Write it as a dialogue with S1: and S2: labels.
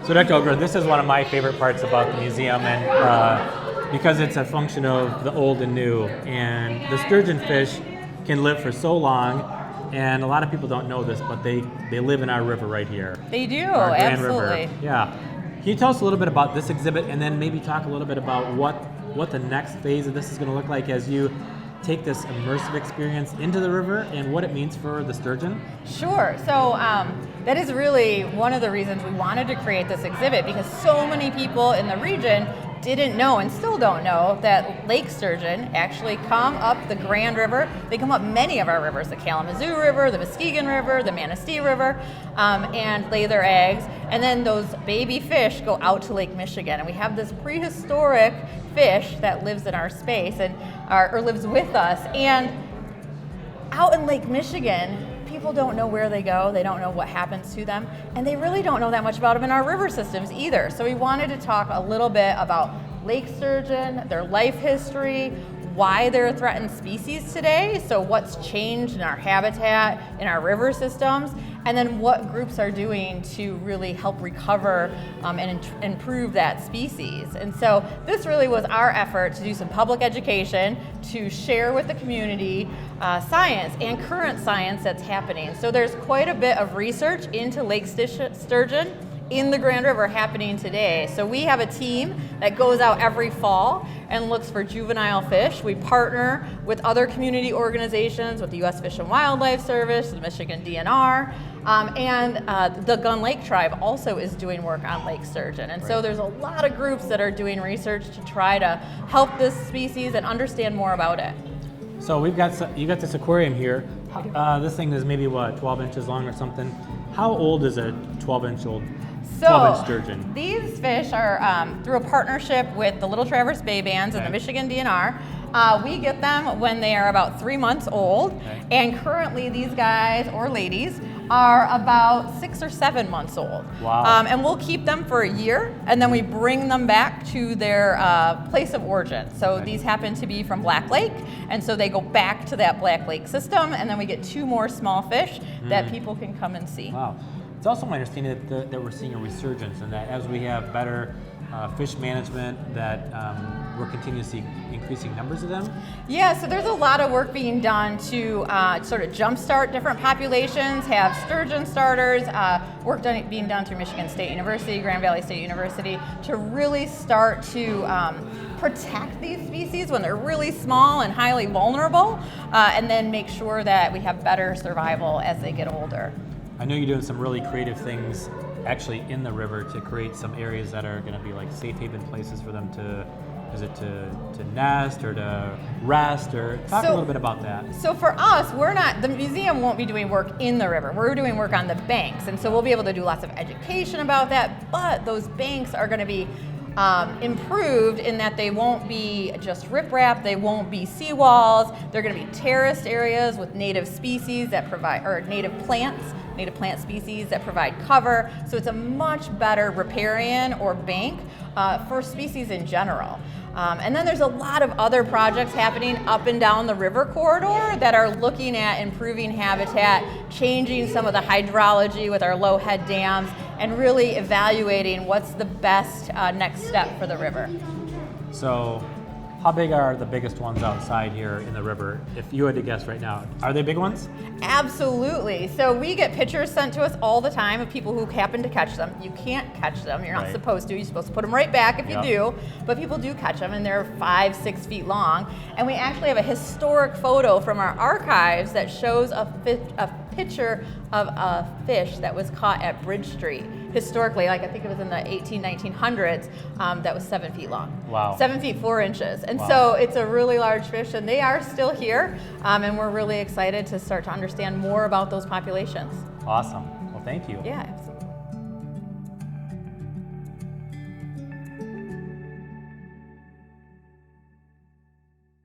S1: So Dr. Ogren, this is one of my favorite parts about the museum, and because it's a function of the old and new, and the sturgeon fish can live for so long, and a lot of people don't know this, but they live in our river right here.
S2: They do,
S1: our Grand
S2: absolutely.
S1: River. Yeah. Can you tell us a little bit about this exhibit, and then maybe talk a little bit about what the next phase of this is going to look like as you take this immersive experience into the river and what it means for the sturgeon?
S2: Sure. So that is really one of the reasons we wanted to create this exhibit, because so many people in the region didn't know and still don't know that lake sturgeon actually come up the Grand River. They come up many of our rivers, the Kalamazoo River, the Muskegon River, the Manistee River, and lay their eggs. And then those baby fish go out to Lake Michigan. And we have this prehistoric fish that lives in our space and or lives with us. And out in Lake Michigan, people don't know where they go. They don't know what happens to them. And they really don't know that much about them in our river systems either. So we wanted to talk a little bit about lake sturgeon, their life history, why they're a threatened species today, so what's changed in our habitat, in our river systems, and then what groups are doing to really help recover and improve that species. And so this really was our effort to do some public education, to share with the community science and current science that's happening. So there's quite a bit of research into lake sturgeon in the Grand River happening today. So we have a team that goes out every fall and looks for juvenile fish. We partner with other community organizations, with the U.S. Fish and Wildlife Service, the Michigan DNR, and the Gun Lake Tribe also is doing work on lake sturgeon. And so there's a lot of groups that are doing research to try to help this species and understand more about it.
S1: So you got this aquarium here. This thing is maybe 12 inches long or something. How old is a 12-inch sturgeon?
S2: These fish are through a partnership with the Little Traverse Bay Bands and the Michigan DNR. We get them when they are about 3 months old, and currently these guys or ladies are about 6 or 7 months old.
S1: Wow.
S2: And we'll keep them for a year, and then we bring them back to their place of origin. So these happen to be from Black Lake, and so they go back to that Black Lake system, and then we get 2 more small fish that people can come and see.
S1: Wow. It's also my understanding that we're seeing a resurgence, and that as we have better fish management, that we're continuously increasing numbers of them?
S2: Yeah, so there's a lot of work being done to sort of jumpstart different populations, have sturgeon starters, being done through Michigan State University, Grand Valley State University, to really start to protect these species when they're really small and highly vulnerable, and then make sure that we have better survival as they get older.
S1: I know you're doing some really creative things actually in the river to create some areas that are going to be like safe haven places for them to nest or to rest, or talk a little bit about that.
S2: So for us, the museum won't be doing work in the river. We're doing work on the banks, and so we'll be able to do lots of education about that, but those banks are going to be improved in that they won't be just riprap, they won't be seawalls, they're going to be terraced areas with native species that provide, or native plant species that provide cover. So it's a much better riparian or bank for species in general. And then there's a lot of other projects happening up and down the river corridor that are looking at improving habitat, changing some of the hydrology with our low head dams, and really evaluating what's the best next step for the river.
S1: So how big are the biggest ones outside here in the river? If you had to guess right now, are they big ones?
S2: Absolutely. So we get pictures sent to us all the time of people who happen to catch them. You can't catch them. You're not supposed to. You're supposed to put them right back if you do. But people do catch them, and they're 5-6 feet long. And we actually have a historic photo from our archives that shows a picture of a fish that was caught at Bridge Street. Historically, like I think it was in the 1900s, that was 7 feet long.
S1: Wow.
S2: 7 feet 4 inches. And so it's a really large fish, and they are still here, and we're really excited to start to understand more about those populations.
S1: Awesome. Well, thank you.
S2: Yeah.